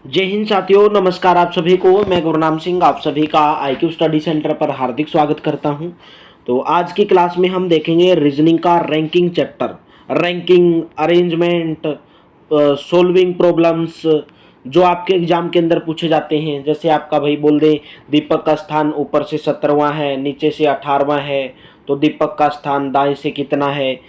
जय हिंद साथियों, नमस्कार आप सभी को। मैं गुरनाम सिंह आप सभी का IQ स्टडी सेंटर पर हार्दिक स्वागत करता हूं। तो आज की क्लास में हम देखेंगे रीजनिंग का ranking chapter, ranking, arrangement, solving problems जो आपके एग्जाम के अंदर पूछे जाते हैं। जैसे आपका भाई बोल दे दीपक का स्थान ऊपर से 17वां है, नीचे से 18वां है, तो दीपक का स्थान दाएं से कितना है,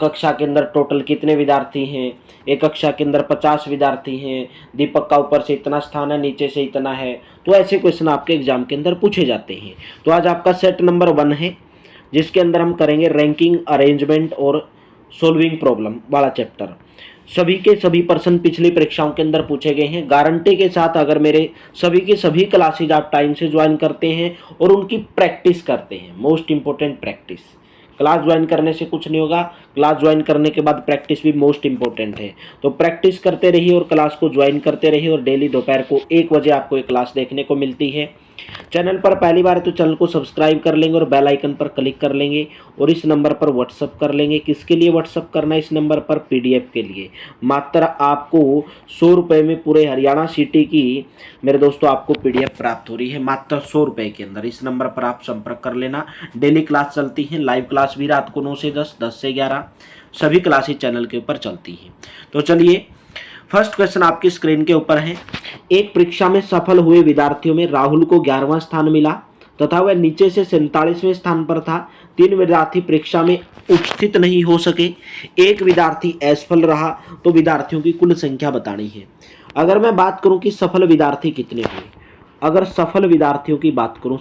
कक्षा के अंदर टोटल कितने विद्यार्थी हैं, एक कक्षा के अंदर 50 विद्यार्थी हैं, दीपक का ऊपर से इतना स्थान है, नीचे से इतना है। तो ऐसे क्वेश्चन आपके एग्जाम के अंदर पूछे जाते हैं। तो आज आपका सेट नंबर 1 है, जिसके अंदर हम करेंगे रैंकिंग, अरेंजमेंट और सोल्विंग प्रॉब्लम वाला चैप्टर। सभी के सभी प्रश्न पिछली परीक्षाओं के अंदर पूछे गए हैं, गारंटी के साथ। अगर मेरे सभी के सभी क्लासेज आप टाइम से ज्वाइन करते हैं और उनकी प्रैक्टिस करते हैं, most important practice. Class join करने से कुछ नहीं होगा, क्लास ज्वाइन करने के बाद प्रैक्टिस भी मोस्ट इंपॉर्टेंट है। तो प्रैक्टिस करते रहिए और क्लास को ज्वाइन करते रहिए, और डेली दोपहर को 1 बजे आपको ये क्लास देखने को मिलती है। चैनल पर पहली बार है तो चैनल को सब्सक्राइब कर लेंगे और बेल आइकन पर क्लिक कर लेंगे, और इस नंबर पर व्हाट्सअप कर लेंगे। किसके लिए व्हाट्सअप करना है? इस नंबर पर PDF के लिए। मात्र आपको 100 रुपये में पूरे हरियाणा सिटी की मेरे दोस्तों आपको PDF प्राप्त हो रही है, मात्र 100 रुपये के अंदर। इस नंबर पर आप संपर्क कर लेना। डेली क्लास चलती है, लाइव क्लास भी रात को 9 से 10, 10 से 11 सभी क्लासेस चैनल के ऊपर चलती हैं। तो चलिए, फर्स्ट क्वेश्चन आपकी स्क्रीन के ऊपर है। एक परीक्षा में सफल हुए विद्यार्थियों में राहुल को 11वां स्थान मिला तथा वह नीचे से 47वें स्थान पर था। 3 विद्यार्थी परीक्षा में उपस्थित नहीं हो सके, एक विद्यार्थी असफल रहा। तो विद्यार्थियों की कुल संख्या बतानी है। अगर मैं बात करूं कि सफल विद्यार्थी कितने हुए, अगर सफल विद्यार्थियों की बात करूं,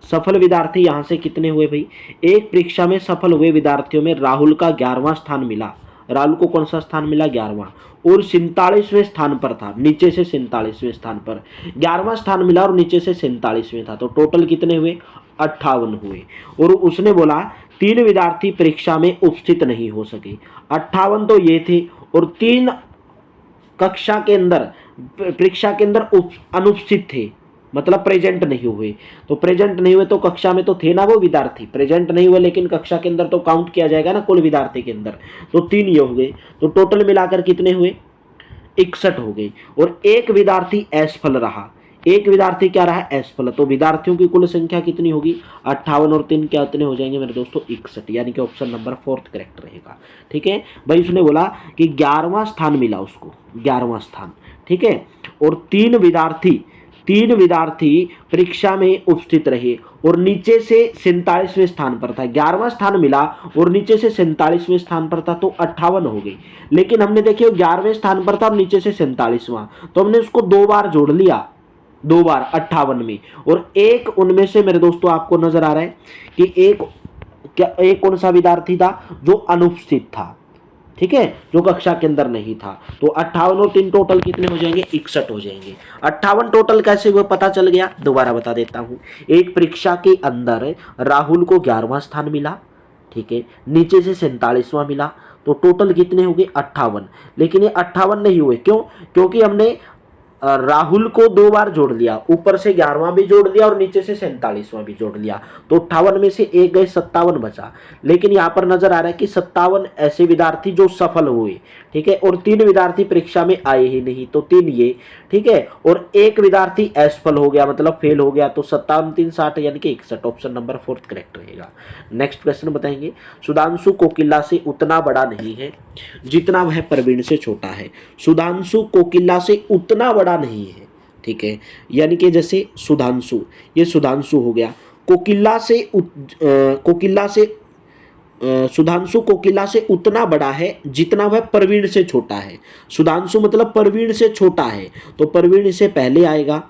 सफल विद्यार्थी यहाँ से कितने हुए भाई? एक परीक्षा में सफल हुए विद्यार्थियों में राहुल का 11वां स्थान मिला। राहुल को कौन सा स्थान मिला? 11वां, और 47वें स्थान पर था, नीचे से 47वें स्थान पर। 11वां स्थान मिला और नीचे से 47वें था, तो टोटल कितने हुए? 58 हुए। और उसने बोला 3 विद्यार्थी परीक्षा में उपस्थित नहीं हो सके। 58 तो ये थे, और 3 कक्षा के अंदर, परीक्षा के अंदर अनुपस्थित थे, मतलब प्रेजेंट नहीं हुए। तो प्रेजेंट नहीं हुए तो कक्षा में तो थे ना वो विद्यार्थी, प्रेजेंट नहीं हुए लेकिन कक्षा के अंदर तो काउंट किया जाएगा ना कुल विद्यार्थी के अंदर। तो 3 ये हो गए, तो टोटल मिलाकर कितने हुए? 61 हो गए। और एक विद्यार्थी असफल रहा, एक विद्यार्थी क्या रहा? असफल। तो विद्यार्थियों की कुल संख्या कितनी होगी? 58 और 3 क्या कितने हो जाएंगे मेरे दोस्तों? 61, यानी कि ऑप्शन नंबर 4 करेक्ट रहेगा। ठीक है भाई, उसने बोला कि 11वां स्थान मिला उसको, 11वां स्थान, ठीक है। और 3 विद्यार्थी परीक्षा में उपस्थित रहे और नीचे से 47वें स्थान पर था। 11वां स्थान मिला और नीचे से 47वें स्थान पर था, तो 58 हो गई। लेकिन हमने देखिए 11वें स्थान पर था और नीचे से 47वां, तो हमने उसको 2 बार जोड़ लिया, 2 बार 58 में। और एक उनमें से मेरे दोस्तों आपको नजर आ रहा है कि एक कौन सा विद्यार्थी था? जो अनुपस्थित था, ठीक है, जो कक्षा के अंदर नहीं था। तो 58 और 3 टोटल कितने हो जाएंगे? 61 हो जाएंगे। 58 टोटल कैसे हुए पता चल गया? दोबारा बता देता हूं। एक परीक्षा के अंदर राहुल को 11वां स्थान मिला, ठीक है, नीचे से 47वां मिला, तो टोटल कितने हो गए? 58। लेकिन ये 58 नहीं हुए, क्यों? क्योंकि हमने राहुल को 2 बार जोड़ लिया, ऊपर से 11वां भी जोड़ लिया और नीचे से 47वां भी जोड़ लिया, तो 58 में से एक गए, 57 बचा। लेकिन यहाँ पर नजर आ रहा है कि 57 ऐसे विद्यार्थी जो सफल हुए, ठीक है, और 3 विद्यार्थी परीक्षा में आए ही नहीं, तो 3 ये, ठीक है, और एक विद्यार्थी असफल हो गया, मतलब फेल हो गया, तो 57 3 60 यानी कि 61, ऑप्शन नंबर 4 करेक्ट रहेगा। नेक्स्ट क्वेश्चन बताएंगे। सुधांशु कोकिला से उतना बड़ा नहीं है जितना वह प्रवीण से छोटा है। सुधांशु कोकिला से उतना बड़ा नहीं है, ठीक है, यानी कि जैसे सुधांशु, ये सुधांशु हो गया, सुधांशु कोकिला से उतना बड़ा है जितना वह प्रवीण से छोटा है। सुधांशु मतलब प्रवीण से छोटा है, तो प्रवीण से पहले आएगा,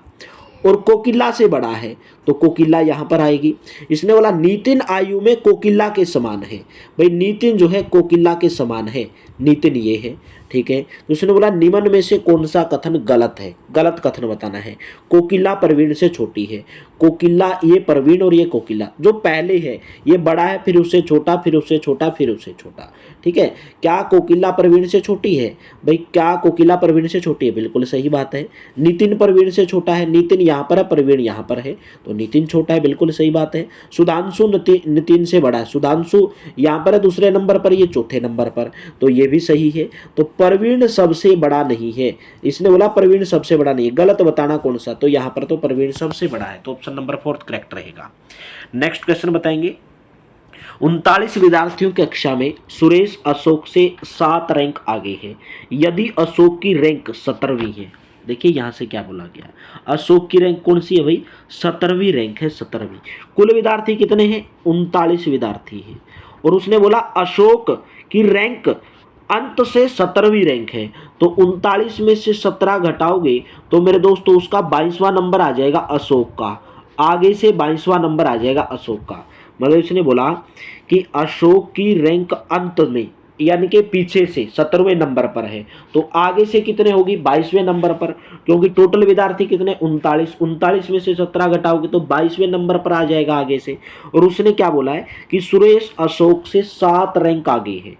और कोकिला से बड़ा है तो कोकिला यहाँ पर आएगी। इसने बोला नितिन आयु में कोकिला के समान है। भाई नितिन जो है कोकिला के समान है, नितिन ये है, ठीक है। तो उसने बोला निम्न में से कौन सा कथन गलत है? गलत कथन बताना है। कोकिला प्रवीण से छोटी है, कोकिला ये प्रवीण और ये कोकिला जो पहले है ये बड़ा है, फिर उससे छोटा, फिर उससे छोटा, फिर उससे छोटा, ठीक है। क्या कोकिला प्रवीण से छोटी है? भाई क्या कोकिला प्रवीण से छोटी है? बिल्कुल सही बात है। नितिन प्रवीण से छोटा है, नितिन यहाँ पर है, प्रवीण यहाँ पर है, तो नितिन छोटा है, बिल्कुल सही बात है। सुधांशु नितिन से बड़ा है, सुधांशु यहाँ पर है दूसरे नंबर पर, ये चौथे नंबर पर, तो ये भी सही है। तो प्रवीण सबसे बड़ा नहीं है। इसने बोला प्रवीण सबसे बड़ा नहीं है, गलत बताना कौन सा, तो यहाँ पर तो प्रवीण सबसे बड़ा है, तो ऑप्शन नंबर 4 करेक्ट रहेगा। नेक्स्ट क्वेश्चन बताएंगे, 39 विद्यार्थियों की कक्षा में सुरेश अशोक से 7 रैंक आगे है, यदि अशोक की रैंक 17वीं है। देखिए यहाँ से क्या बोला गया, अशोक की रैंक कौन सी है भाई, 17वीं रैंक है, 17वीं। कुल विद्यार्थी कितने हैं, 39 विद्यार्थी हैं, और उसने बोला अशोक की रैंक अंत से 17वीं रैंक है, तो 39 में से 17 घटाओगे तो मेरे दोस्तों उसका 22वां नंबर आ जाएगा अशोक का, आगे से 22वां नंबर आ जाएगा अशोक का। मतलब इसने बोला कि अशोक की रैंक अंत में यानी कि पीछे से 17वें नंबर पर है, तो आगे से कितने होगी, 22वें नंबर पर, क्योंकि टोटल विद्यार्थी कितने 39 में से 17 घटाओगे तो 22वें नंबर पर आ जाएगा आगे से। और उसने क्या बोला है कि सुरेश अशोक से 7 रैंक आगे है,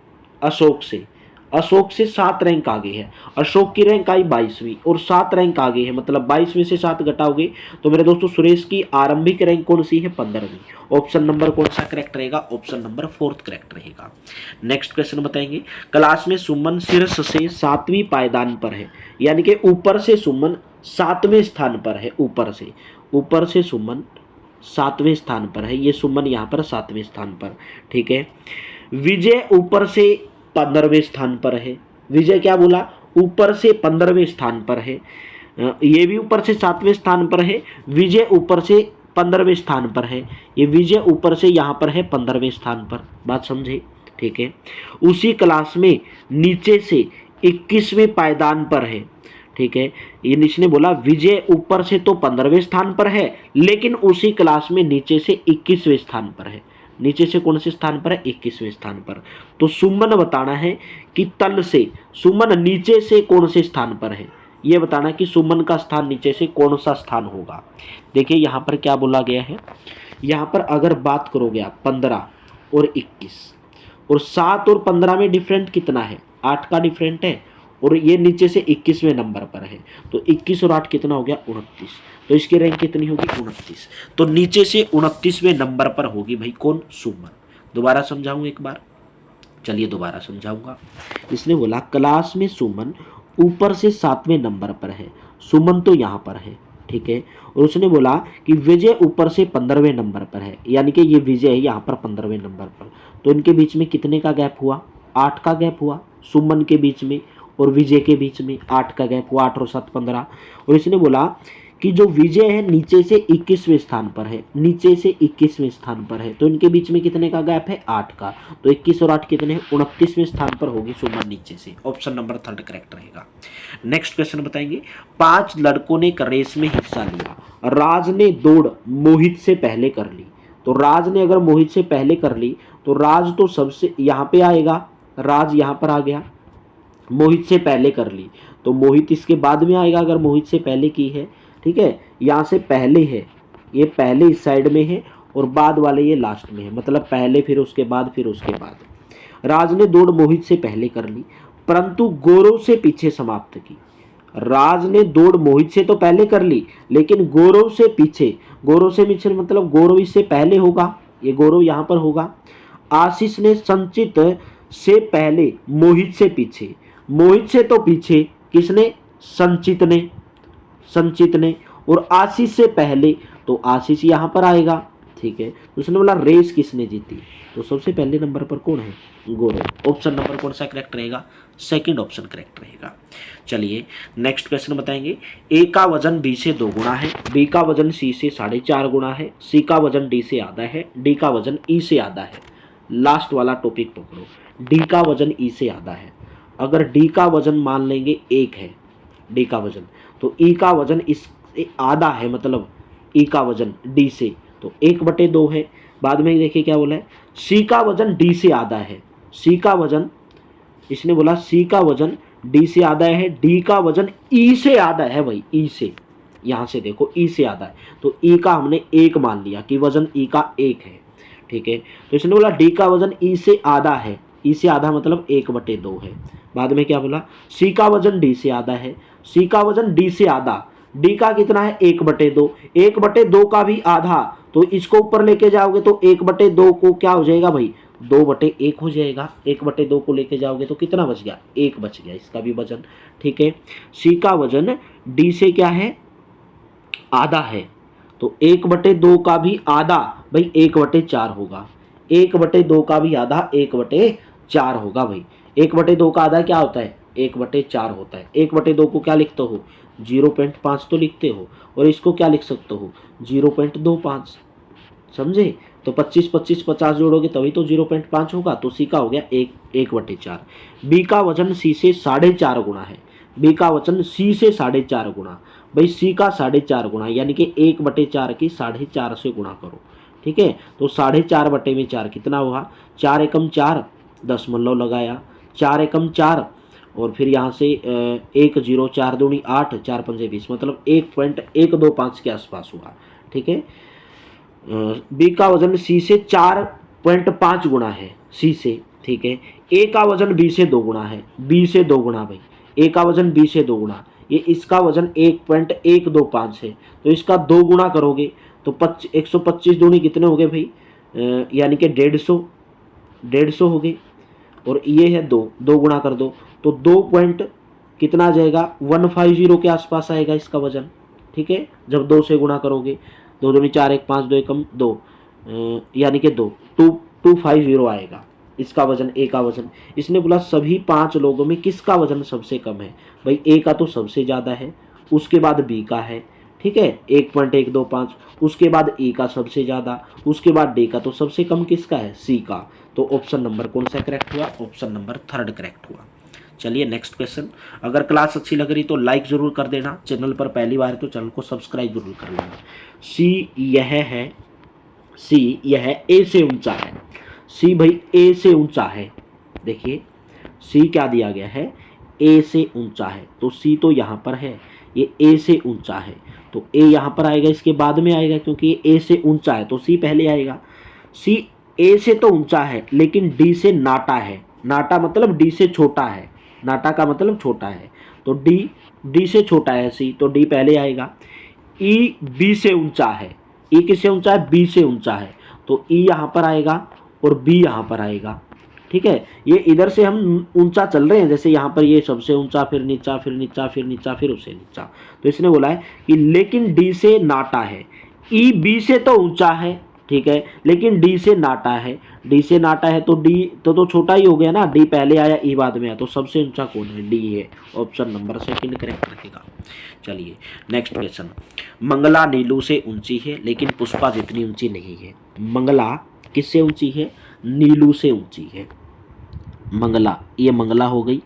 अशोक से 7 रैंक आगे है। अशोक की रैंक आई 22वीं और 7 रैंक आगे है, मतलब 22 में से 7 घटाओगे तो मेरे दोस्तों सुरेश की आरंभिक रैंक कौन सी है, 15वीं। ऑप्शन नंबर कौन सा करेक्ट रहेगा, ऑप्शन नंबर 4 करेक्ट रहेगा। नेक्स्ट क्वेश्चन बताएंगे, क्लास में सुमन शीर्ष से 7वीं पायदान पर है, यानी कि ऊपर से सुमन 7वें स्थान पर है, ऊपर से सुमन 7वें स्थान पर है, ये सुमन यहाँ पर 7वें स्थान पर, ठीक है। विजय ऊपर से 15वें स्थान पर है, विजय क्या बोला, ऊपर से 15वें स्थान पर है, ये भी ऊपर से 7वें स्थान पर है, विजय ऊपर से 15वें स्थान पर है, ये विजय ऊपर से यहाँ पर है 15वें स्थान पर, बात समझे, ठीक है। उसी क्लास में नीचे से 21वें पायदान पर है, ठीक है। ये इसने बोला विजय ऊपर से तो 15वें स्थान पर है, लेकिन उसी क्लास में नीचे से 21वें स्थान पर है, नीचे से कौन से स्थान पर है, 21वें स्थान पर। तो सुमन बताना है कि तल से सुमन नीचे से कौन से स्थान पर है, ये बताना कि सुमन का स्थान नीचे से कौन सा स्थान होगा। देखिए यहाँ पर क्या बोला गया है, यहाँ पर अगर बात करोगे आप 15 और 21 और 7 और 15 में डिफरेंट कितना है, 8 का डिफरेंट है, और ये नीचे से 21वें नंबर पर है, तो 21 और 8 कितना हो गया, 29, तो इसकी रैंक कितनी होगी, 29। तो नीचे से 29वें नंबर पर होगी भाई कौन, सुमन। दोबारा समझाऊं एक बार, चलिए दोबारा समझाऊंगा। इसने बोला क्लास में सुमन ऊपर से 7वें नंबर पर है, सुमन तो यहाँ पर है, ठीक है। और उसने बोला कि विजय ऊपर से 15वें नंबर पर है, यानी कि ये विजय है यहाँ पर 15वें नंबर पर, तो इनके बीच में कितने का गैप हुआ, 8 का गैप हुआ, सुमन के बीच में और विजय के बीच में 8 का गैप हुआ, 8 और 7 15। और इसने बोला कि जो विजय है नीचे से 21वें स्थान पर है, नीचे से 21वें स्थान पर है, तो इनके बीच में कितने का गैप है, 8 का, तो 21 और 8 कितने हैं, 29वें स्थान पर होगी सुमन नीचे से। ऑप्शन नंबर 3 करेक्ट रहेगा। नेक्स्ट क्वेश्चन बताएंगे, 5 लड़कों ने रेस में हिस्सा लिया, राज ने दौड़ मोहित से पहले कर ली, तो राज ने अगर मोहित से पहले कर ली तो राज तो सबसे यहाँ पे आएगा, राज यहाँ पर आ गया, मोहित से पहले कर ली तो मोहित इसके बाद में आएगा अगर मोहित से पहले की है, ठीक है। यहाँ से पहले है, ये पहले इस साइड में है और बाद वाले ये लास्ट में है, मतलब पहले फिर उसके बाद फिर उसके बाद। राज ने दौड़ मोहित से पहले कर ली परंतु गौरव से पीछे समाप्त की। राज ने दौड़ मोहित से तो पहले कर ली लेकिन गौरव से पीछे, गौरव से पीछे मतलब गौरव इससे पहले होगा, ये गौरव यहाँ पर होगा। आशीष ने संचित से पहले मोहित से पीछे, मोहित से तो पीछे किसने, संचित ने, और आशीष से पहले तो आशीष यहाँ पर आएगा, ठीक है। तो उसने बोला रेस किसने जीती, तो सबसे पहले नंबर पर कौन है, गौरव। ऑप्शन नंबर कौन सा करेक्ट रहेगा, सेकंड ऑप्शन करेक्ट रहेगा। चलिए नेक्स्ट क्वेश्चन बताएंगे, ए का वजन बी से 2 गुना है, बी का वजन सी से 4.5 गुना है, सी का वजन डी से आधा है, डी का वजन ई से आधा है। लास्ट वाला टॉपिक पकड़ो, डी का वजन ई से आधा है। अगर डी का वजन मान लेंगे 1 है, डी का वजन, तो ई का वजन इससे आधा है, मतलब ई का वजन डी से, तो 1/2 है। बाद में देखिए क्या बोला है, सी का वजन डी से आधा है, सी का वजन, इसने बोला सी का वजन डी से आधा है, डी का वजन ई से आधा है भाई, ई से, यहाँ से देखो ई से आधा है, तो ई का हमने 1 मान लिया कि वजन ई का 1 है, ठीक है। तो इसने बोला डी का वजन ई से आधा है, ई से आधा मतलब 1/2 है। बाद में क्या बोला, सी का वजन डी से आधा है, सी का वजन डी से आधा, डी का कितना है 1/2, 1/2 का भी आधा, तो इसको ऊपर लेके जाओगे तो 1/2 को क्या हो जाएगा भाई 2/1 हो जाएगा। 1/2 को लेके जाओगे तो कितना बच गया, 1 बच गया, इसका भी वजन। ठीक है, सी का वजन डी से क्या है, आधा है, तो 1/2 का भी आधा भाई 1/4 होगा। 1/2 का भी आधा 1/4 होगा भाई। 1/2 का आधा क्या होता है, 1/4 होता है। 1/2 को क्या लिखते हो, 0.5 तो लिखते हो, और इसको क्या लिख सकते हो, 0.25। समझे, तो 25 25 50 जोड़ोगे तभी तो 0.5 होगा। तो सी का हो गया 1/4। बी का वजन सी से 4.5 गुना है। बी का वजन सी से 4.5 गुना, भाई सी का 4.5 गुना यानी कि 1/4 की 4.5 से गुणा करो। ठीक है, तो 4.5/4 कितना हुआ, 4 एकम 4, 10 मल्लो लगाया, 4 एकम 4, और फिर यहाँ से 1 0 4 दूनी 8, 4 पंजे 20, मतलब 1.125 के आसपास हुआ। ठीक है, बी का वजन सी से 4.5 गुना है, सी से। ठीक है, ए का वजन बी से 2 गुना है, बी से 2 गुना भाई, ए का वजन बी से 2 गुना, ये इसका वजन 1.125 है, तो इसका 2 गुना करोगे तो 125 दूनी कितने हो गए भाई, यानी कि 150 हो गए, और ये है 2 गुना कर दो तो 2 पॉइंट कितना आ जाएगा, 150 के आसपास आएगा इसका वजन। ठीक है, जब 2 से गुणा करोगे, 2 दूनी 4, 1 5, 2 एकम 2, यानी कि 250 आएगा इसका वजन, ए का वजन। इसने बोला सभी 5 लोगों में किसका वजन सबसे कम है, भाई ए का तो सबसे ज़्यादा है, उसके बाद बी का है। ठीक है, 1.125, उसके बाद ए का सबसे ज़्यादा, उसके बाद डी का, तो सबसे कम किसका है, सी का। तो ऑप्शन नंबर कौन सा करेक्ट हुआ, ऑप्शन नंबर 3 करेक्ट हुआ। चलिए नेक्स्ट क्वेश्चन। अगर क्लास अच्छी लग रही तो लाइक ज़रूर कर देना, चैनल पर पहली बार है तो चैनल को सब्सक्राइब जरूर कर लेना। सी यह है, सी यह ए से ऊंचा है, सी भाई ए से ऊंचा है। देखिए सी क्या दिया गया है, ए से ऊंचा है, तो सी तो यहाँ पर है, ये ए से ऊंचा है, तो ए यहाँ पर आएगा, इसके बाद में आएगा, क्योंकि ये ए से ऊंचा है तो सी पहले आएगा। सी ए से तो ऊंचा है लेकिन डी से नाटा है, नाटा मतलब डी से छोटा है, नाटा का मतलब छोटा है, तो डी से छोटा है सी, तो डी पहले आएगा। ई बी से ऊंचा है, ई किससे ऊंचा है, बी से ऊंचा है, तो ई यहाँ पर आएगा और बी यहाँ पर आएगा। ठीक है, ये इधर से हम ऊंचा चल रहे हैं, जैसे यहाँ पर ये सबसे ऊंचा, फिर नीचा, फिर नीचा, फिर नीचा, फिर उससे नीचा, तो इसने बोला है कि लेकिन डी से नाटा है। ई बी से तो ऊंचा है, ठीक है, लेकिन डी से नाटा है, डी से नाटा है तो डी तो छोटा ही हो गया ना, डी पहले आया ई बाद में आया, तो सबसे ऊंचा कौन है, डी है। ऑप्शन नंबर 2 करेक्ट रखेगा। चलिए नेक्स्ट क्वेश्चन। मंगला नीलू से ऊंची है लेकिन पुष्पा जितनी ऊंची नहीं है। मंगला किससे ऊंची है, नीलू से ऊंची है। मंगला, ये मंगला हो गई,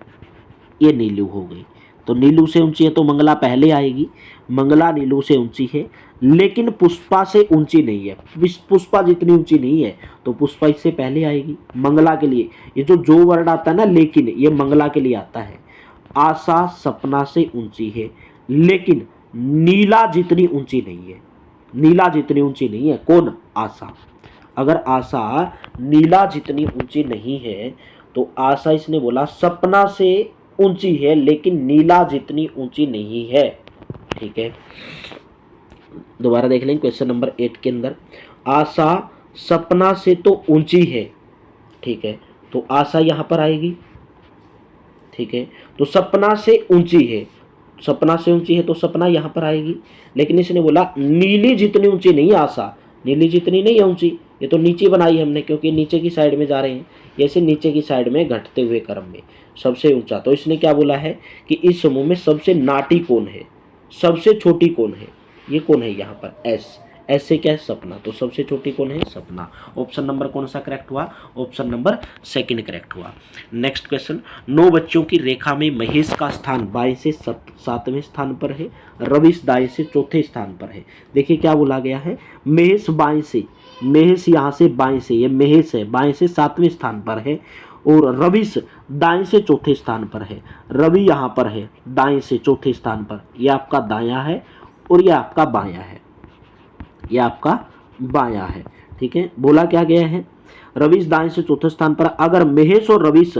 ये नीलू हो गई, तो नीलू से ऊंची है तो मंगला पहले आएगी। मंगला नीलू से ऊंची है लेकिन पुष्पा से ऊंची नहीं है, पुष्पा जितनी ऊंची नहीं है, तो पुष्पा इससे पहले आएगी। मंगला के लिए ये जो वर्ड आता है ना लेकिन, ये मंगला के लिए आता है। आशा सपना से ऊंची है लेकिन नीला जितनी ऊंची नहीं है, नीला जितनी ऊंची नहीं है, कौन, आशा। अगर आशा नीला जितनी ऊंची नहीं है तो आशा, इसने बोला सपना से ऊंची है लेकिन नीला जितनी ऊंची नहीं है। ठीक है, दोबारा देख लेंगे क्वेश्चन नंबर 8 के अंदर, आशा सपना से तो ऊंची है। ठीक है, तो आशा यहाँ पर आएगी। ठीक है, तो सपना से ऊंची है, सपना से ऊंची है तो सपना यहाँ पर आएगी, लेकिन इसने बोला नीली जितनी ऊंची नहीं आशा, नीली जितनी नहीं है ऊंची, ये तो नीचे बनाई हमने क्योंकि नीचे की साइड में जा रहे हैं, जैसे नीचे की साइड में घटते हुए क्रम में सबसे ऊंचा। तो इसने क्या बोला है कि इस समूह में सबसे नाटी कौन है, सबसे छोटी कौन है, ये कौन है यहाँ पर, एस, एस से क्या है, सपना, तो सबसे छोटी कौन है, सपना। ऑप्शन नंबर कौन सा करेक्ट हुआ, ऑप्शन नंबर 2 करेक्ट हुआ। Next question. 9 बच्चों की रेखा में महेश का स्थान बाएं से 7वें स्थान पर है, रवीश दाएं से 4थे स्थान पर है। देखिए क्या बोला गया है, महेश बाएं से, महेश यहाँ से बाएं से, ये महेश है बाएं से 7वें स्थान पर है, और रवीश दाएं से 4थे स्थान पर है। रवि यहाँ पर है दाएं से 4थे स्थान पर, यह आपका दायां है और यह आपका बायां है, यह आपका बायां है। ठीक है, बोला क्या गया है, रवीश दाएं से 4थे स्थान पर। अगर महेश और रवीश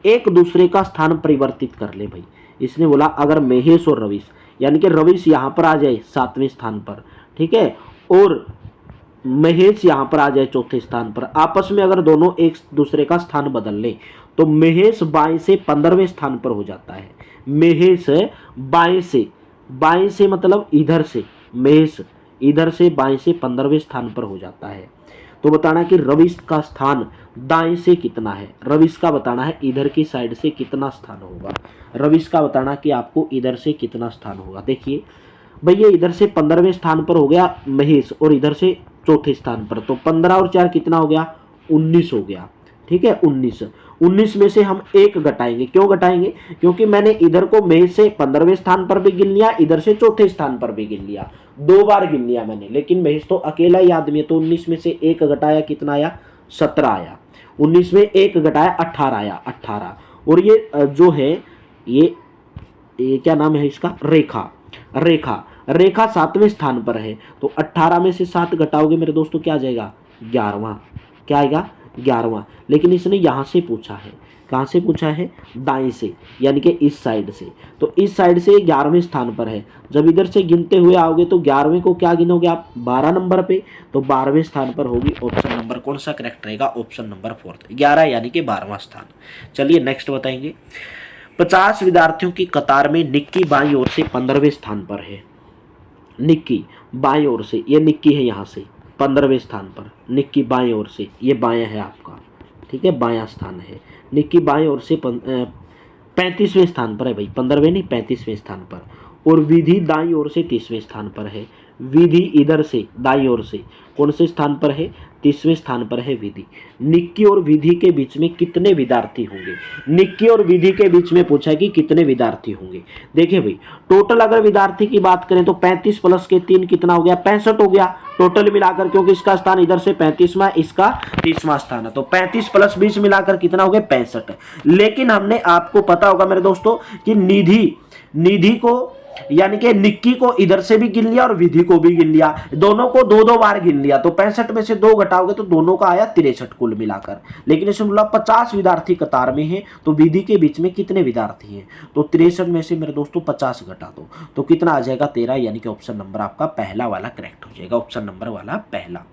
एक दूसरे का स्थान परिवर्तित कर ले भाई, इसने बोला अगर महेश और रवीश, यानी कि रवीश यहाँ पर आ जाए 7वें स्थान पर, ठीक है, और महेश यहाँ पर आ जाए चौथे स्थान पर, आपस में अगर दोनों एक दूसरे का स्थान बदल लें तो महेश बाएं से 15वें स्थान पर हो जाता है। महेश बाएं से मतलब इधर से, महेश इधर से बाएं से 15वें स्थान पर हो जाता है। तो बताना कि रविश का स्थान दाएं से कितना है, रविश का बताना है इधर की साइड से कितना स्थान होगा, रविश का बताना कि आपको इधर से कितना स्थान होगा। देखिए भैया इधर से 15वें स्थान पर हो गया महेश और इधर से चौथे स्थान पर, तो 15 और 4 कितना हो गया, 19 हो गया। ठीक है, 19 में से हम एक घटाएंगे। क्यों घटाएंगे, क्योंकि मैंने इधर को महेश से 15वें स्थान पर भी गिन लिया, इधर से चौथे स्थान पर भी गिन लिया, 2 बार गिन लिया मैंने, लेकिन महेश तो अकेला ही आदमी है। तो 19 में से एक घटाया कितना आया, 17 आया। 19 में एक घटाया 18 आया, 18। और ये जो है ये क्या नाम है इसका, रेखा 7वें स्थान पर है। तो 18 में से 7 घटाओगे मेरे दोस्तों क्या आ जाएगा, 11वां। क्या आएगा, 11वां। लेकिन इसने यहाँ से पूछा है, कहाँ से पूछा है, दाएं से, यानी कि इस साइड से। तो इस साइड से 11वें स्थान पर है। जब इधर से गिनते हुए आओगे तो 11वें को क्या गिनोगे आप, 12 नंबर पे, तो 12वें स्थान पर होगी। ऑप्शन नंबर कौन सा करेक्ट रहेगा, ऑप्शन नंबर 4, 11 यानी कि 12वां स्थान। चलिए नेक्स्ट बताएंगे। 50 विद्यार्थियों की कतार में निक्की बाईं ओर से 15वें स्थान पर है। निक्की बाईं ओर से, ये निक्की है यहाँ से 15वें स्थान पर, निक्की बाईं ओर से, ये बायां है आपका, ठीक है, बायां स्थान है। निक्की बाईं ओर से 35वें स्थान पर है भाई, 15वें नहीं 35वें स्थान पर। और विधि दाईं ओर से 30वें स्थान पर है। विधि इधर से दाईं ओर से कौन से स्थान पर है, 30वें स्थान पर है विधि। निक्की और विधि के बीच में कितने विद्यार्थी होंगे, निक्की और विधि के बीच में पूछा है कि कितने विद्यार्थी होंगे। देखिए भाई टोटल अगर विद्यार्थी की बात करें तो 35 प्लस के 3 कितना हो गया, 65 हो गया टोटल मिलाकर, क्योंकि इसका स्थान इधर से 35वां, इसका 30वां स्थान है। तो 35 प्लस 20 मिलाकर कितना हो गया, 65। लेकिन हमने, आपको पता होगा मेरे दोस्तों कि निधि को यानी कि निक्की को इधर से भी गिन लिया और विधि को भी गिन लिया, दोनों को 2-2 बार गिन लिया। तो 65 में से 2 घटाओगे तो दोनों का आया 63 कुल मिलाकर। लेकिन इसमें बोला 50 विद्यार्थी कतार में हैं, तो विधि के बीच में कितने विद्यार्थी हैं, तो 63 में से मेरे दोस्तों 50 घटा दो तो कितना आ जाएगा, 13, यानी कि ऑप्शन नंबर आपका पहला वाला करेक्ट हो जाएगा, ऑप्शन नंबर वाला पहला।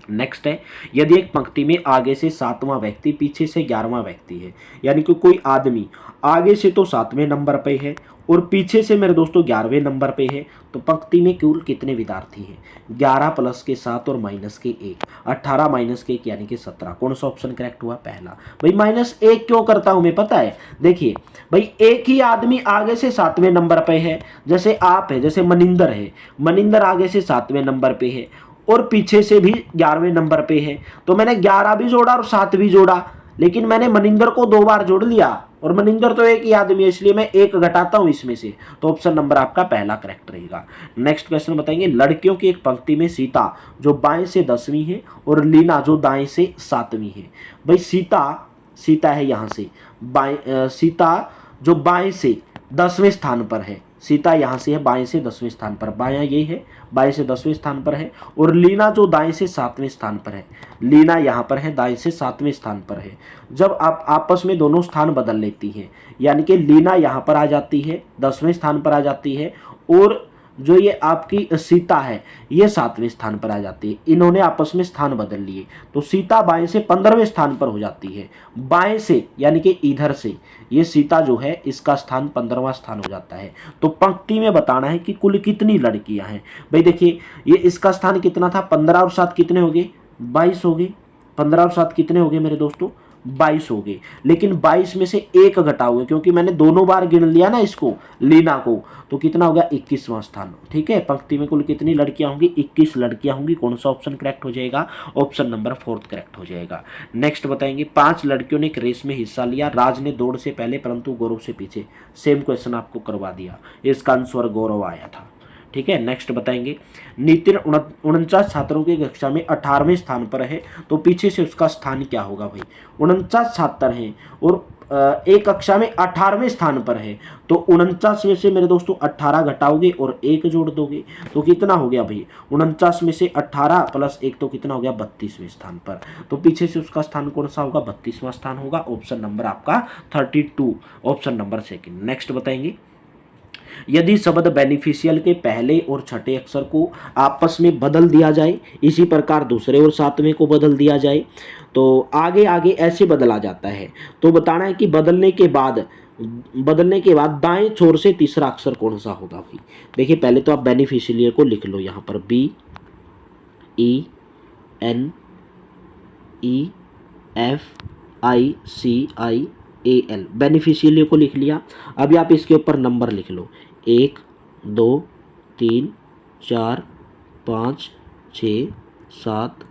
नेक्स्ट है, यदि एक पंक्ति में आगे से 7वां व्यक्ति पीछे से 11वां व्यक्ति है, यानी कि कोई आदमी आगे से तो 7वें नंबर पे है और पीछे से मेरे दोस्तों 11वें नंबर पे है, तो पंक्ति में कुल कितने विद्यार्थी हैं, 11 प्लस के 7 और माइनस के 1, 18 माइनस के 1 यानी कि 17। कौन सा ऑप्शन करेक्ट हुआ, पहला। भाई -1 क्यों करता हूं मैं पता है, देखिए भाई एक ही आदमी आगे से 7वें नंबर पे है, जैसे आप है, जैसे मनिंदर है, मनिंदर आगे से 7वें नंबर पे है और पीछे से भी 11वें नंबर पे है, तो मैंने 11 भी जोड़ा और 7 भी जोड़ा, लेकिन मैंने मनिंदर को 2 बार जोड़ लिया और मनिंदर तो एक ही आदमी है, इसलिए मैं 1 घटाता हूं इसमें से, तो ऑप्शन नंबर आपका पहला करेक्ट रहेगा। नेक्स्ट क्वेश्चन बताएंगे, लड़कियों की एक पंक्ति में सीता जो बाएं से 10वीं है और लीना जो दाएं से 7वीं है। भाई सीता है यहाँ से सीता जो बाएं से 10वें स्थान पर है, सीता यहाँ से है बाएं से 10वें स्थान पर, बायां ये है, बाएं से 10वें स्थान पर है। और लीना जो दाएं से 7वें स्थान पर है, लीना यहाँ पर है दाएं से 7वें स्थान पर है। जब आप आपस में दोनों स्थान बदल लेती हैं, यानी कि लीना यहाँ पर आ जाती है 10वें स्थान पर आ जाती है और जो ये आपकी सीता है ये 7वें स्थान पर आ जाती है, इन्होंने आपस में स्थान बदल लिए, तो सीता बाएं से 15वें स्थान पर हो जाती है, बाएं से यानी कि इधर से ये सीता जो है इसका स्थान 15वां स्थान हो जाता है। तो पंक्ति में बताना है कि कुल कितनी लड़कियां हैं। भाई देखिए ये इसका स्थान कितना था, 15 और 7 कितने हो गए, 22 हो गए, 15 और 7 कितने हो गए मेरे दोस्तों, 22 हो गए। लेकिन 22 में से 1 घटाओगे, क्योंकि मैंने दोनों बार गिन लिया ना इसको, लीना को, तो कितना हो गया, 21वां स्थान। ठीक है, पंक्ति में कुल कितनी लड़कियां होंगी, 21 लड़कियां होंगी। कौन सा ऑप्शन करेक्ट हो जाएगा, ऑप्शन नंबर 4 करेक्ट हो जाएगा। नेक्स्ट बताएंगे, 5 लड़कियों ने एक रेस में हिस्सा लिया, राज ने दौड़ से पहले परंतु गौरव से पीछे। सेम क्वेश्चन आपको करवा दिया, इसका आंसर गौरव आया था। ठीक है, नेक्स्ट बताएंगे, नितिन 49 छात्रों की कक्षा में 18वें स्थान पर है, तो पीछे से उसका स्थान क्या होगा। भाई 49 छात्र हैं और एक कक्षा में 18वें स्थान पर है, तो 49 में से मेरे दोस्तों 18 घटाओगे और 1 जोड़ दोगे तो कितना हो गया भाई, 49 में से 18 प्लस 1 तो कितना हो गया, 32वें स्थान पर। तो पीछे से उसका स्थान कौन सा होगा, 32वां स्थान होगा। ऑप्शन नंबर आपका 32, ऑप्शन नंबर 2। नेक्स्ट बताएंगे, यदि शब्द बेनिफिशियल के पहले और छठे अक्षर को आपस में बदल दिया जाए, इसी प्रकार दूसरे और सातवें को बदल दिया जाए, तो आगे आगे ऐसे बदला जाता है। तो बताना है कि बदलने के बाद दाएं छोर से तीसरा अक्षर कौन सा होगा भाई। देखिए पहले तो आप बेनिफिशियल को लिख लो, यहाँ पर BENEFICIAL बेनिफिशियल को लिख लिया। अभी आप इसके ऊपर नंबर लिख लो, 1 2 3 4 5 6 7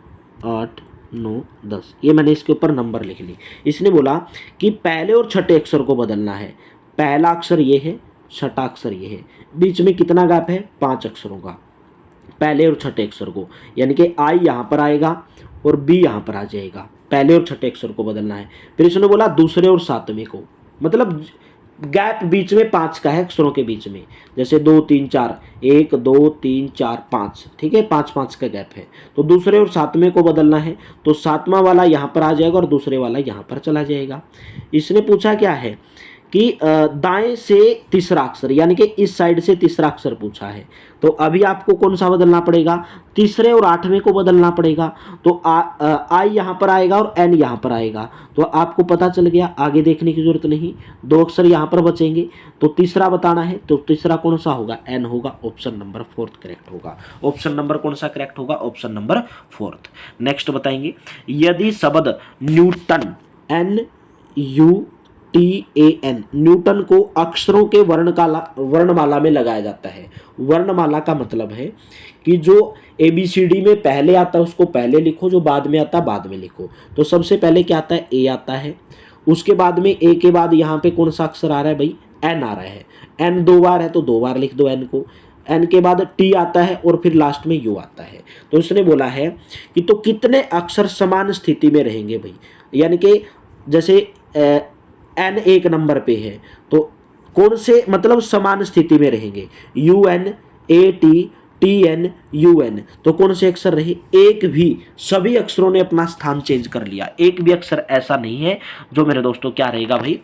8 9 10, ये मैंने इसके ऊपर नंबर लिख ली। इसने बोला कि पहले और छठे अक्षर को बदलना है। पहला अक्षर ये है, छठा अक्षर ये है, बीच में कितना गैप है, 5 अक्षरों का, पहले और छठे अक्षर को, यानी कि I यहाँ पर आएगा और B यहाँ पर आ जाएगा। पहले और छठे अक्षर को बदलना है। फिर इसने बोला दूसरे और सातवें को, मतलब गैप बीच में 5 का है अक्षरों के बीच में, जैसे 2 3 4, 1 2 3 4 5, ठीक है, 5 5 का गैप है। तो दूसरे और सातवें को बदलना है, तो सातवां वाला यहाँ पर आ जाएगा और दूसरे वाला यहाँ पर चला जाएगा। इसने पूछा क्या है कि दाएं से तीसरा अक्षर, यानी कि इस साइड से तीसरा अक्षर पूछा है। तो अभी आपको कौन सा बदलना पड़ेगा, तीसरे और आठवें को बदलना पड़ेगा। तो I यहाँ पर आएगा और N यहाँ पर आएगा। तो आपको पता चल गया, आगे देखने की जरूरत नहीं, 2 अक्षर यहाँ पर बचेंगे। तो तीसरा बताना है, तो तीसरा कौन सा होगा, N होगा। ऑप्शन नंबर 4 करेक्ट होगा। ऑप्शन नंबर कौन सा करेक्ट होगा, ऑप्शन नंबर 4। नेक्स्ट बताएंगे, यदि शब्द न्यूटन NUTAN न्यूटन को अक्षरों के वर्णमाला में लगाया जाता है। वर्णमाला का मतलब है कि जो ABCD में पहले आता है उसको पहले लिखो, जो बाद में आता है बाद में लिखो। तो सबसे पहले क्या आता है, A आता है, उसके बाद में A के बाद यहाँ पे कौन सा अक्षर आ रहा है भाई, N आ रहा है। N 2 बार है तो 2 बार लिख दो N को। N के बाद T आता है और फिर लास्ट में U आता है। तो उसने बोला है कि तो कितने अक्षर समान स्थिति में रहेंगे भाई, यानी कि जैसे N 1 नंबर पे है तो कौन से मतलब समान स्थिति में रहेंगे, UN AT TN UN, तो कौन से अक्षर रहे, एक भी, सभी अक्षरों ने अपना स्थान चेंज कर लिया। एक भी अक्षर ऐसा नहीं है जो मेरे दोस्तों क्या रहेगा भाई,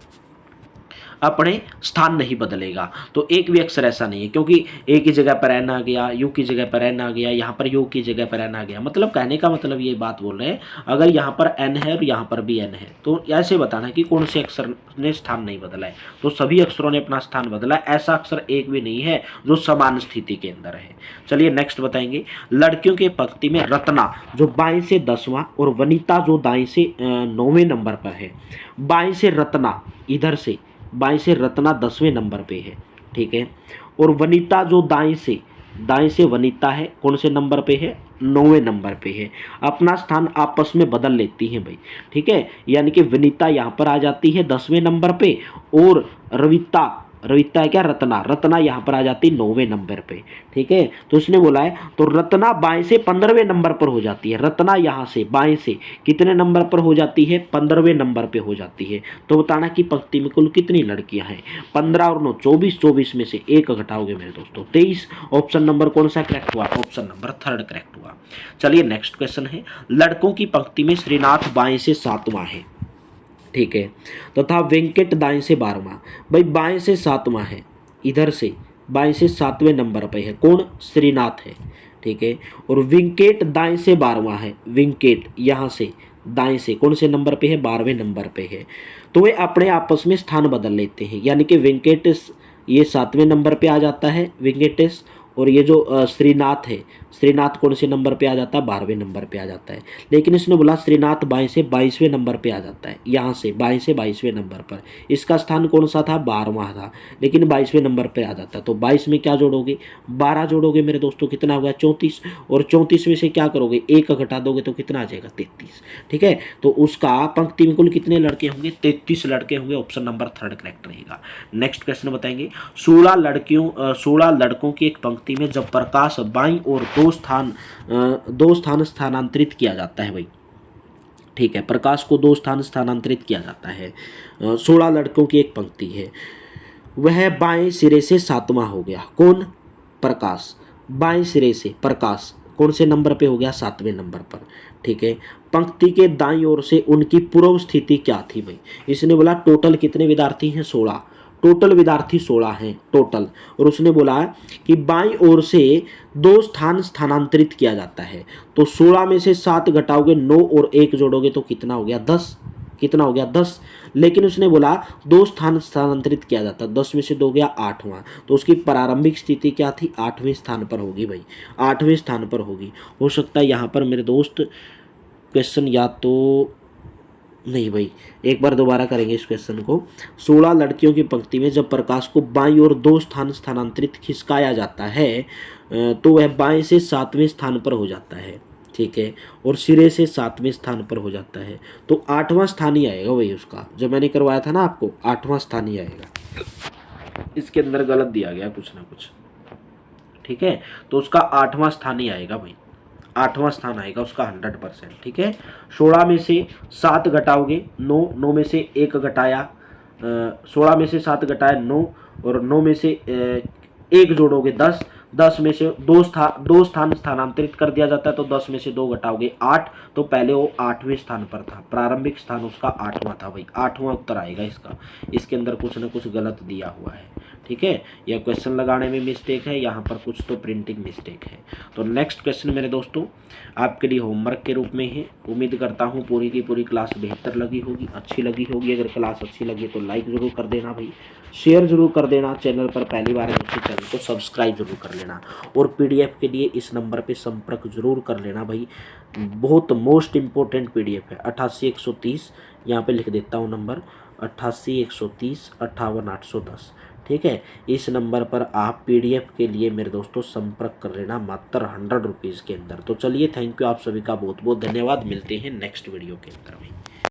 अपने स्थान नहीं बदलेगा। तो एक भी अक्षर ऐसा नहीं है, क्योंकि A की जगह पर N आ गया, U की जगह पर N आ गया, यहाँ पर U की जगह पर N आ गया। मतलब कहने का मतलब ये बात बोल रहे हैं, अगर यहाँ पर N है और यहाँ पर भी N है तो ऐसे बताना कि कौन से अक्षर ने स्थान नहीं बदला है। तो सभी अक्षरों ने अपना स्थान बदला, ऐसा अक्षर एक भी नहीं है जो समान स्थिति के अंदर है। चलिए नेक्स्ट बताएंगे, लड़कियों के पंक्ति में रत्ना जो बाएं से 10वां और वनिता जो दाएं से 9वें नंबर पर है। बाएं से रत्ना, इधर से बाएं से रत्ना 10वें नंबर पे है, ठीक है, और वनिता जो दाएं से वनिता है, कौन से नंबर पे है, 9वें नंबर पे है। अपना स्थान आपस में बदल लेती हैं भाई, ठीक है, यानी कि वनिता यहाँ पर आ जाती है 10वें नंबर पे और रविता है क्या, रत्ना यहाँ पर आ जाती है 9वें नंबर पे, ठीक है। तो उसने बोला है तो रत्ना बाएं से 15वें नंबर पर हो जाती है। रत्ना यहाँ से बाएं से कितने नंबर पर हो जाती है, 15वें नंबर पे हो जाती है। तो बताना कि पंक्ति में कुल कितनी लड़कियां हैं, 15 और 9 24, 24 में से 1 घटाओगे मेरे दोस्तों 23। ऑप्शन नंबर कौन सा करेक्ट हुआ, ऑप्शन नंबर 3 करेक्ट हुआ। चलिए नेक्स्ट क्वेश्चन है, लड़कों की पंक्ति में श्रीनाथ बाएं से 7वां है, ठीक है, तथा वेंकट दाएं से 12वां। भाई बाएं से 7वां है, इधर से बाएं से 7वें नंबर पे है, कौन, श्रीनाथ है, ठीक है, और वेंकट दाएं से 12वां है। वेंकट यहाँ से दाएं से कौन से नंबर पे है, 12वें नंबर पे है। तो वे अपने आपस में स्थान बदल लेते हैं, यानी कि वेंकटेश ये 7वें नंबर पे आ जाता है वेंकटेश, और ये जो श्रीनाथ है, श्रीनाथ कौन से नंबर पे आ जाता है, 12वें नंबर पे आ जाता है। लेकिन इसने बोला श्रीनाथ बाएं से 22वें नंबर पे आ जाता है, यहाँ से बाएं से 22वें नंबर पर। इसका स्थान कौन सा था, 12वां था, लेकिन 22वें नंबर पे आ जाता है। तो 22 में क्या जोड़ोगे, 12 जोड़ोगे मेरे दोस्तों, कितना हुआ 34, और 34 में से क्या करोगे, 1 घटा दोगे तो कितना आ जाएगा 33, ठीक है। तो उसका पंक्ति में कुल कितने लड़के होंगे, 33 लड़के होंगे। ऑप्शन नंबर 3 करेक्ट रहेगा। नेक्स्ट क्वेश्चन बताएंगे, 16 लड़कों की एक पंक्ति में जब प्रकाश बाईं और दो स्थान स्थानांतरित किया जाता है भाई, ठीक है, प्रकाश को 2 स्थान स्थानांतरित किया जाता है। 16 लड़कों की एक पंक्ति है, वह बाएं सिरे से 7वां हो गया, कौन, प्रकाश। बाएं सिरे से प्रकाश कौन से नंबर पे हो गया, 7वें नंबर पर, ठीक है। पंक्ति के दाईं ओर से उनकी पूर्व स्थिति क्या थी भाई, इसने बोला टोटल कितने विद्यार्थी हैं, 16, टोटल विद्यार्थी 16 हैं टोटल, और उसने बोला कि बाईं ओर से 2 स्थान स्थानांतरित किया जाता है। तो 16 में से 7 घटाओगे 9 और 1 जोड़ोगे तो कितना हो गया 10, कितना हो गया 10। लेकिन उसने बोला 2 स्थान स्थानांतरित किया जाता, 10 में से 2 गया 8वां, तो उसकी प्रारंभिक स्थिति क्या थी, 8वें स्थान पर होगी भाई, 8वें स्थान पर होगी। हो सकता है यहाँ पर मेरे दोस्त क्वेश्चन या तो नहीं भाई, एक बार दोबारा करेंगे इस क्वेश्चन को। 16 लड़कियों की पंक्ति में जब प्रकाश को बाईं ओर 2 स्थान स्थानांतरित खिसकाया जाता है तो वह बाएं से 7वें स्थान पर हो जाता है, ठीक है, और सिरे से 7वें स्थान पर हो जाता है। तो 8वां स्थान ही आएगा भाई उसका, जो मैंने करवाया था ना आपको, 8वां स्थान ही आएगा। इसके अंदर गलत दिया गया कुछ ना कुछ, ठीक है, तो उसका 8वां स्थान ही आएगा भाई, 8वां स्थान आएगा उसका 100%, ठीक है। 16 में से 7 घटाओगे 9, 9 में से 1 घटाया 16 में से 7 घटाया 9, और 9 में से 1 जोड़ोगे 10, 10 में से 2 स्थान स्थानांतरित कर दिया जाता है, तो 10 में से 2 घटाओगे 8, तो पहले वो 8वें स्थान पर था, प्रारंभिक स्थान उसका 8वां था भाई, 8वां उत्तर आएगा इसका। इसके अंदर कुछ ना कुछ गलत दिया हुआ है, ठीक है, यह क्वेश्चन लगाने में मिस्टेक है, यहाँ पर कुछ तो प्रिंटिंग मिस्टेक है। तो नेक्स्ट क्वेश्चन मेरे दोस्तों आपके लिए होमवर्क के रूप में है। उम्मीद करता हूँ पूरी की पूरी क्लास बेहतर लगी होगी, अच्छी लगी होगी। अगर क्लास अच्छी लगी तो लाइक ज़रूर कर देना भाई, शेयर ज़रूर कर देना, चैनल पर पहली बार है तो चैनल को सब्सक्राइब जरूर कर लेना, और PDF के लिए इस नंबर पर संपर्क जरूर कर लेना भाई, बहुत मोस्ट इम्पोर्टेंट PDF है। 88 130, यहाँ पर लिख देता हूँ नंबर 88 130 58 810, ठीक है। इस नंबर पर आप PDF के लिए मेरे दोस्तों संपर्क कर लेना, मात्र 100 रुपीज़ के अंदर। तो चलिए, थैंक यू आप सभी का बहुत बहुत धन्यवाद, मिलते हैं नेक्स्ट वीडियो के अंदर में।